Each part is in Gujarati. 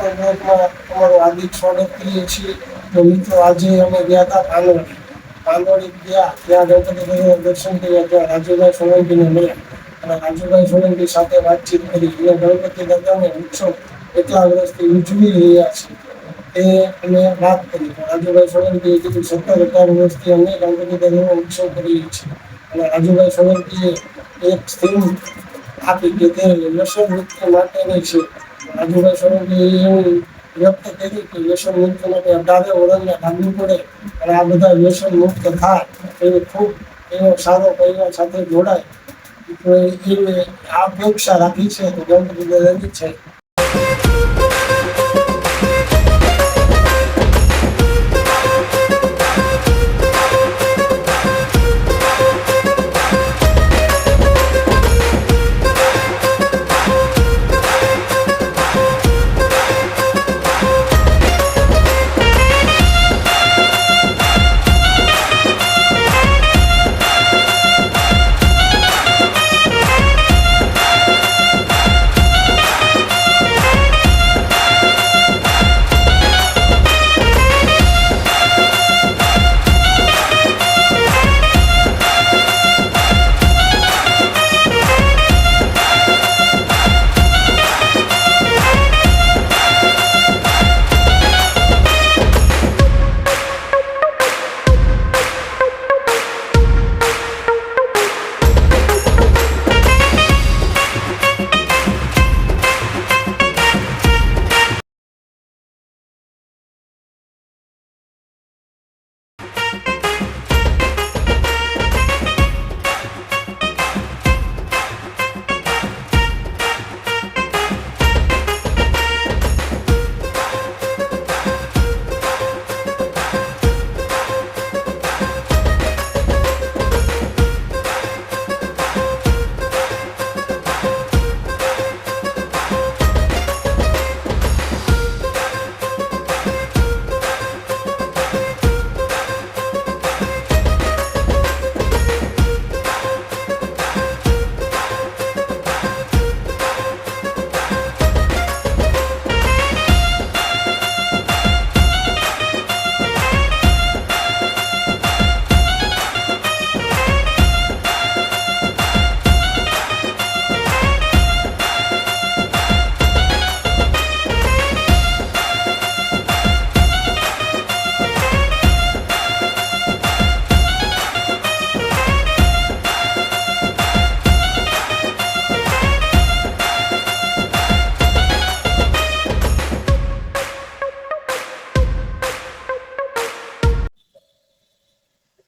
નેટવર્કમાં તમારું હાર્દિક સ્વાગત કરીએ છીએ। તો મિત્રો આજે અમે ગયા હતા પાંદોડી ગયા, ત્યાં ગણપતિ દાદાના દર્શન કર્યા, ત્યાં રાજુભાઈ સોલંકીને મળ્યા અને રાજુભાઈ સોલંકી સાથે વાતચીત કરી અને ગણપતિ દાદાને ઉત્સવ કેટલા વર્ષથી ઉજવી રહ્યા છે એ અમે વાત કરી। રાજુભાઈ સોલંકીએ કીધું 17-18 વર્ષથી અમે ગણપતિ દાદાનો ઉત્સવ કરીએ છીએ અને રાજુભાઈ સોલંકીએ એક થીમ આપી કે તે વ્યસન મુક્તિ માટેની છે। રાજુભાઈ સોલંકીએ એવું વ્યક્ત કર્યું કે વ્યસન મુક્તિ માટે 18 વર્ષને લાગવું પડે અને આ બધા વ્યસન મુક્ત થાય એવી ખૂબ એવો સારો પરિવાર સાથે જોડાય તો એ આ અપેક્ષા રાખી છે તો ગણપતિ દાદાની છે।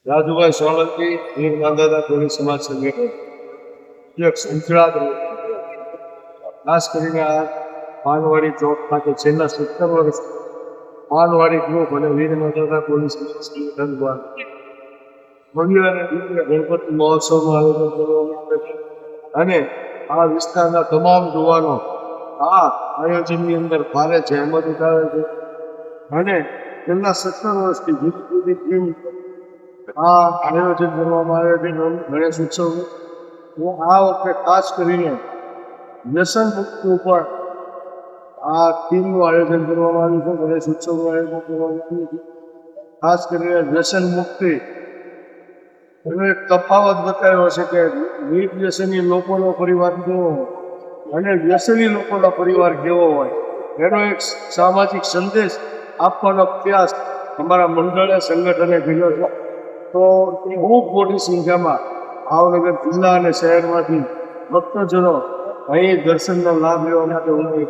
રાજુભાઈ સોલંકી વીર માંધાતા કોળી સમાજ સંગઠન એક સંકળાયેલ ખાસ કરીને આ પાનવાડી ચોક ખાતે છેલ્લા 17 વર્ષ પાનવાડી ગ્રુપ અને વીર માંધાતા કોળી સમાજ સંગઠન દ્વારા ભવ્ય અને દિવ્ય ગણપતિ મહોત્સવનું આયોજન કરવામાં આવે છે અને આ વિસ્તારના તમામ યુવાનો આ આયોજનની અંદર ભારે જહેમત ઉઠાવે છે અને છેલ્લા 17 વર્ષથી જુદી જુદી ટીમ આ આયોજન કરવામાં આવે છે ગણેશ ઉત્સવનું। હું આ વખતે ખાસ કરીને વ્યસન મુક્તિ ઉપર આ ટીમનું આયોજન કરવામાં આવ્યું છે, ગણેશ ઉત્સવનું આયોજન કરવામાં આવ્યું છે। ખાસ કરીને વ્યસન મુક્તિ એનો એક તફાવત બતાવ્યો છે કે નિર્વ્યસની લોકોનો પરિવાર કેવો હોય અને વ્યસની લોકોનો પરિવાર કેવો હોય એનો એક સામાજિક સંદેશ આપવાનો પ્રયાસ અમારા મંડળે સંગઠને કર્યો છે। તો ખૂબ મોટી સંખ્યામાં ભાવનગર જિલ્લા અને શહેરમાંથી ભક્તજનો અહીં દર્શનનો લાભ લેવા માટે ઉમટી